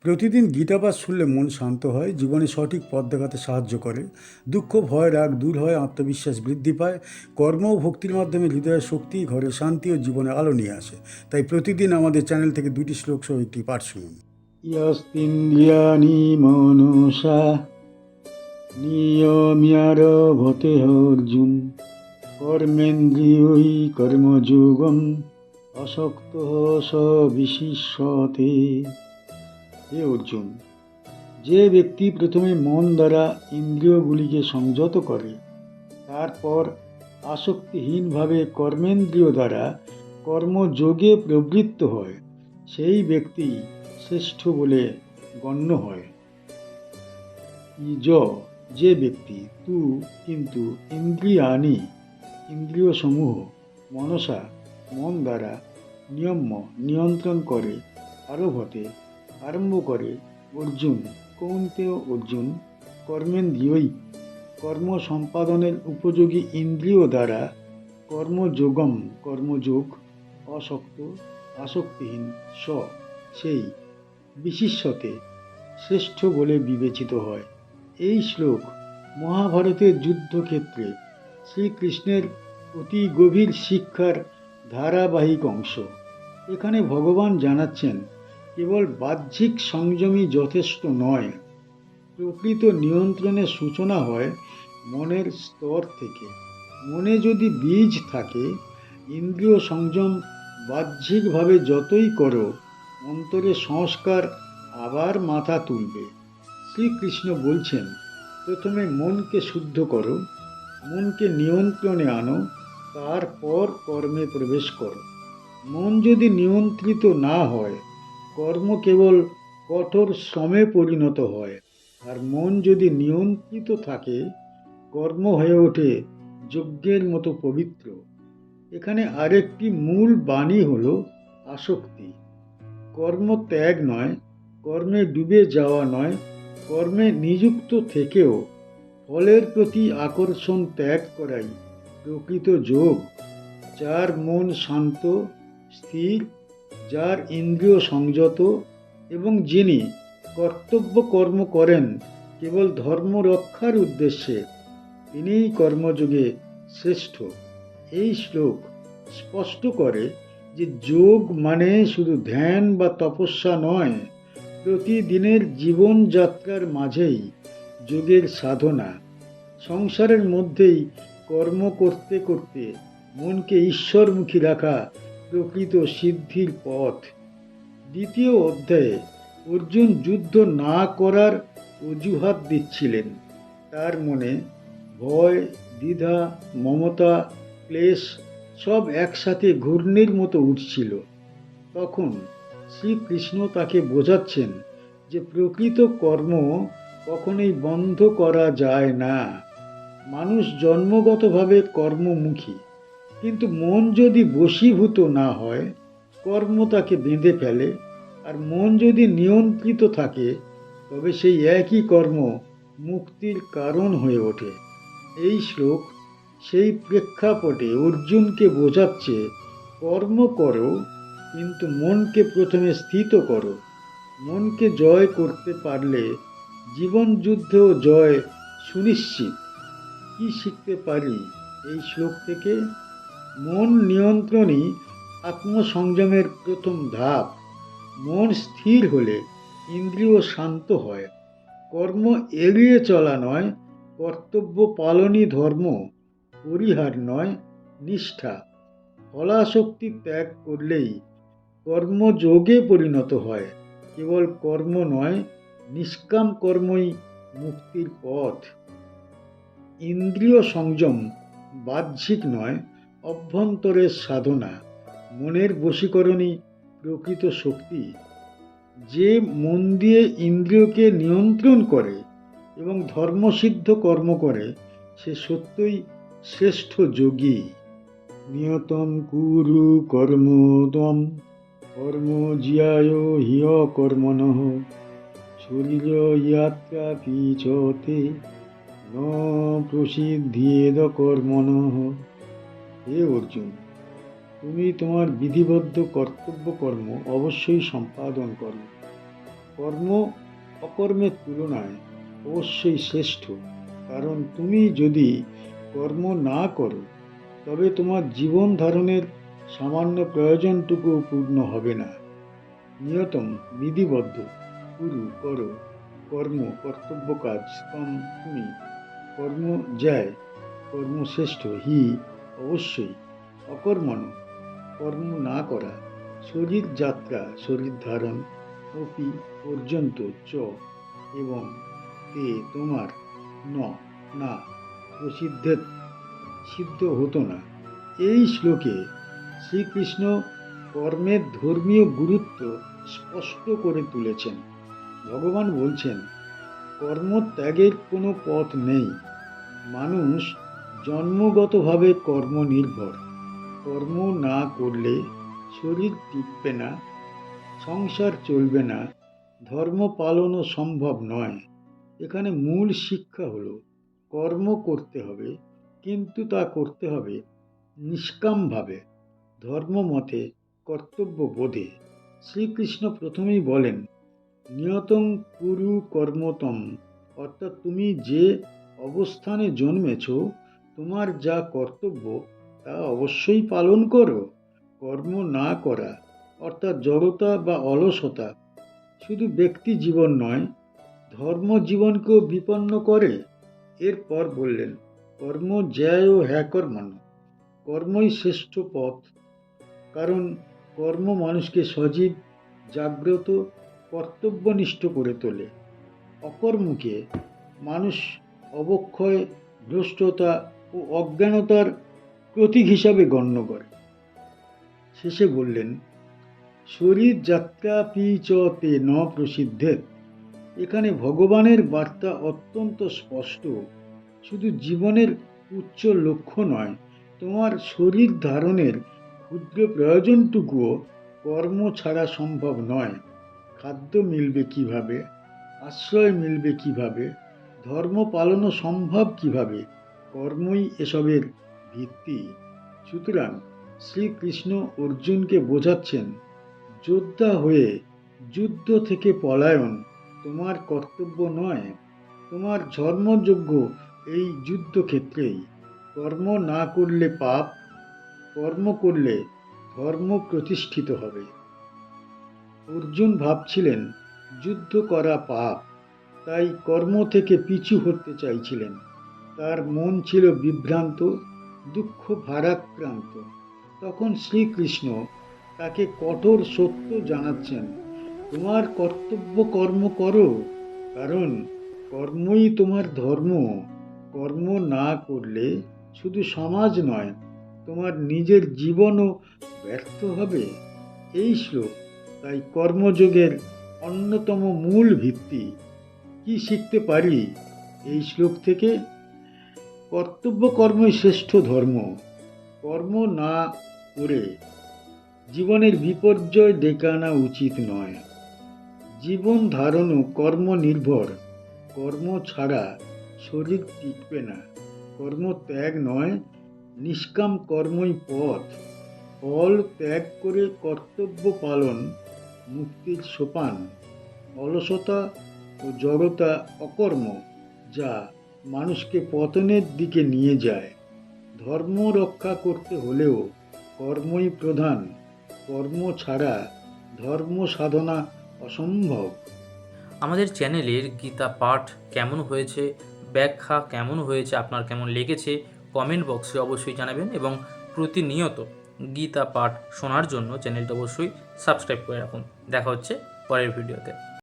প্রতিদিন গীতাপাঠ শুনলে মন শান্ত হয়, জীবনে সঠিক পথ দেখাতে সাহায্য করে। দুঃখ, ভয়, রাগ দূর হয়, আত্মবিশ্বাস বৃদ্ধি পায়। কর্ম ও ভক্তির মাধ্যমে হৃদয়ের শক্তি, ঘরে শান্তি ও জীবনে আলো নিয়ে আসে। তাই প্রতিদিন আমাদের চ্যানেল থেকে 2টি শ্লোক সহ একটি পাঠ শুনুন। ইয়স্তিন্দ্রিয়াণি মনসা নিয়ম্যারভতে অর্জুন কর্মেন্দ্রিয়ৈ কর্মযোগম আসক্তঃ স বিশিষ্যতে। হে অর্জুন, যে ব্যক্তি প্রথমে মন দ্বারা ইন্দ্রিয়গুলিকে সংযত করে, তারপর আসক্তিহীনভাবে কর্মেন্দ্রিয় দ্বারা কর্মযোগে প্রবৃত্ত হয়, সেই ব্যক্তি শ্রেষ্ঠ বলে গণ্য হয়। যে ব্যক্তি কিন্তু ইন্দ্রিয়াণি ইন্দ্রিয়সমূহ মনসা মন দ্বারা নিয়ন্ত্রণ করে আরম্ভ করে অর্জুন অর্জুন কর্মেন্দ্রিয়ই কর্ম সম্পাদনের উপযোগী ইন্দ্রিয় দ্বারা কর্মযোগ আসক্তিহীন সেই বিশিষ্যতে শ্রেষ্ঠ বলে বিবেচিত হয়। এই শ্লোক মহাভারতের যুদ্ধক্ষেত্রে শ্রীকৃষ্ণের অতি গভীর শিক্ষার ধারাবাহিক অংশ। এখানে ভগবান জানাচ্ছেন, কেবল বাহ্যিক সংযমই যথেষ্ট নয়। প্রকৃত নিয়ন্ত্রণের সূচনা হয় মনের স্তর থেকে। মনে যদি বীজ থাকে, ইন্দ্রিয় সংযম বাহ্যিকভাবে যতই করো, অন্তরে সংস্কার আবার মাথা তুলবে। শ্রীকৃষ্ণ বলছেন, প্রথমে মনকে শুদ্ধ করো, মনকে নিয়ন্ত্রণে আনো, তারপর কর্মে প্রবেশ করো। মন যদি নিয়ন্ত্রিত না হয়, কর্ম কেবল কঠোর শ্রমে পরিণত হয়। আর মন যদি নিয়ন্ত্রিত থাকে, কর্ম হয়ে ওঠে যজ্ঞের মতো পবিত্র। এখানে আরেকটি মূল বাণী হলো আসক্তি। কর্ম ত্যাগ নয়, কর্মে ডুবে যাওয়া নয়, কর্মে নিযুক্ত থেকেও ফলের প্রতি আকর্ষণ ত্যাগ করাই প্রকৃত যোগ। যার মন শান্ত, স্থির, যার ইন্দ্রিয় সংযত এবং যিনি কর্তব্য কর্ম করেন কেবল ধর্ম রক্ষার উদ্দেশ্যে, তিনিই কর্মযোগে শ্রেষ্ঠ। এই শ্লোক স্পষ্ট করে যে যোগ মানে শুধু ধ্যান বা তপস্যা নয়, প্রতিদিনের জীবনযাত্রার মাঝেই যোগের সাধনা। সংসারের মধ্যেই কর্ম করতে করতে মনকে ঈশ্বরমুখী রাখা প্রকৃত সিদ্ধির পথ। দ্বিতীয় অধ্যায়ে অর্জুন যুদ্ধ না করার অজুহাত দিচ্ছিলেন। তার মনে ভয়, দ্বিধা, মমতা, ক্লেশ সব একসাথে ঘূর্ণির মতো উঠছিল। তখন শ্রীকৃষ্ণ তাকে বোঝাচ্ছেন যে প্রকৃত কর্ম কখনোই বন্ধ করা যায় না। মানুষ জন্মগতভাবে কর্মমুখী, কিন্তু মন যদি বশীভূত না হয়, কর্ম তাকে বেঁধে ফেলে। আর মন যদি নিয়ন্ত্রিত থাকে, তবে সেই একই কর্ম মুক্তির কারণ হয়ে ওঠে। এই শ্লোক সেই প্রেক্ষাপটে অর্জুনকে বোঝাচ্ছে, কর্ম করো, কিন্তু মনকে প্রথমে স্থিত করো। মনকে জয় করতে পারলে জীবন যুদ্ধেও জয় সুনিশ্চিত। কি শিখতে পারি এই শ্লোক থেকে? মন নিয়ন্ত্রণই আত্মসংযমের প্রথম ধাপ। মন স্থির হলে ইন্দ্রিয় শান্ত হয়। কর্ম এড়িয়ে চলা নয়, কর্তব্য পালনই ধর্ম, পরিহার নয় নিষ্ঠা। ফলাশক্তি ত্যাগ করলেই কর্মযোগে পরিণত হয়। কেবল কর্ম নয়, নিষ্কাম কর্মই মুক্তির পথ। ইন্দ্রিয় সংযম বাহ্যিক নয়, অভ্যন্তরের সাধনা। মনের বশীকরণই প্রকৃত শক্তি। যে মন দিয়ে ইন্দ্রিয়কে নিয়ন্ত্রণ করে এবং ধর্মসিদ্ধ কর্ম করে, সে সত্যই শ্রেষ্ঠ যোগী। নিয়তম কুরু কর্মোদম কর্ম জিয়ায় হিয় কর্মণঃ শরীর ইয়াত্রা পিছতে ন প্রসিদ্ধেদ কর্মণঃ। হে অর্জুন, তুমি তোমার বিধিবদ্ধ কর্তব্য কর্ম অবশ্যই সম্পাদন করো, কর্ম অকর্মের তুলনায় অবশ্যই শ্রেষ্ঠ, কারণ তুমি যদি কর্ম না করো তবে তোমার জীবন ধারণের সামান্য প্রয়োজনটুকু পূর্ণ হবে না। নিয়তম বিধিবদ্ধ কুরু করো কর্ম কর্তব্য কাজ তম তুমি কর্ম যায় কর্মশ্রেষ্ঠ হি অবশ্যই অকর্মণ কর্ম না করা শরীর যাত্রা শরীর ধারণ অপি পর্যন্ত চ এবং তে তোমার ন না প্রসিদ্ধের সিদ্ধ হতো না। এই শ্লোকে শ্রীকৃষ্ণ কর্মের ধর্মীয় গুরুত্ব স্পষ্ট করে তুলেছেন। ভগবান বলছেন, কর্মত্যাগের কোনো পথ নেই। মানুষ জন্মগতভাবে কর্মনির্ভর। কর্ম না করলে শরীর টিকবে না, সংসার চলবে না, ধর্ম পালনও সম্ভব নয়। এখানে মূল শিক্ষা হলো কর্ম করতে হবে, কিন্তু তা করতে হবে নিষ্কামভাবে, ধর্মমতে, কর্তব্য বোধে। শ্রীকৃষ্ণ প্রথমেই বলেন, নিয়তং কুরু কর্মতম, অর্থাৎ তুমি যে অবস্থানে জন্মেছ তোমার যা কর্তব্য তা অবশ্যই পালন করো। কর্ম না করা অর্থাৎ জড়তা বা অলসতা শুধু ব্যক্তি জীবন নয়, ধর্ম জীবনকেও বিপন্ন করে। এরপর বললেন, কর্ম জ্যায় হ্যাকর্মণ, কর্মই শ্রেষ্ঠ পথ, কারণ কর্ম মানুষকে সজীব, জাগ্রত, কর্তব্যনিষ্ঠ করে তোলে। অকর্মকে মানুষ অবক্ষয়, ভ্রষ্টতা ও অজ্ঞানতার প্রতীক হিসাবে গণ্য করে। শেষে বললেন, শরীর যাত্রা পি চ তে ন প্রসিদ্ধের। এখানে ভগবানের বার্তা অত্যন্ত স্পষ্ট। শুধু জীবনের উচ্চ লক্ষ্য নয়, তোমার শরীর ধারণের ক্ষুদ্র প্রয়োজনটুকুও কর্ম ছাড়া সম্ভব নয়। খাদ্য মিলবে কিভাবে, আশ্রয় মিলবে কিভাবে, ধর্ম পালনও সম্ভব কিভাবে, কর্মই এসবের ভিত্তি। সুতরাং শ্রীকৃষ্ণ অর্জুনকে বোঝাচ্ছেন, যোদ্ধা হয়ে যুদ্ধ থেকে পলায়ন তোমার কর্তব্য নয়, তোমার ধর্মযজ্ঞ এই যুদ্ধক্ষেত্রেই। কর্ম না করলে পাপ, কর্ম করলে ধর্ম প্রতিষ্ঠিত হবে। অর্জুন ভাবছিলেন যুদ্ধ করা পাপ, তাই কর্ম থেকে পিছু হটতে চাইছিলেন। তার মন ছিল বিভ্রান্ত, দুঃখ ভারাক্রান্ত। তখন শ্রীকৃষ্ণ তাকে কঠোর সত্য জানাচ্ছেন, তোমার কর্তব্য কর্ম করো, কারণ কর্মই তোমার ধর্ম। কর্ম না করলে শুধু সমাজ নয়, তোমার নিজের জীবনও ব্যর্থ হবে। এই শ্লোক তাই কর্মযোগের অন্যতম মূল ভিত্তি। কি শিখতে পারি এই শ্লোক থেকে? কর্তব্য কর্মই শ্রেষ্ঠ ধর্ম। কর্ম না করে জীবনের বিপর্যয় ডেকে আনা উচিত নয়। জীবন ধারণও কর্ম নির্ভর। কর্ম ছাড়া শরীর টিকবে না। কর্ম ত্যাগ নয়, নিষ্কাম কর্মই পথ। ফল ত্যাগ করে কর্তব্য পালন মুক্তির সোপান। অলসতা ও জড়তা অকর্ম, যা মানুষকে পতনের দিকে নিয়ে যায়। ধর্ম রক্ষা করতে হলেও কর্মই প্রধান। কর্ম ছাড়া ধর্ম সাধনা অসম্ভব। আমাদের চ্যানেলের গীতা পাঠ কেমন হয়েছে, ব্যাখ্যা কেমন হয়েছে, আপনার কেমন লেগেছে কমেন্ট বক্সে অবশ্যই জানাবেন, এবং প্রতিনিয়ত গীতা পাঠ শোনার জন্য চ্যানেলটা অবশ্যই সাবস্ক্রাইব করে রাখুন। দেখা হচ্ছে পরের ভিডিওতে।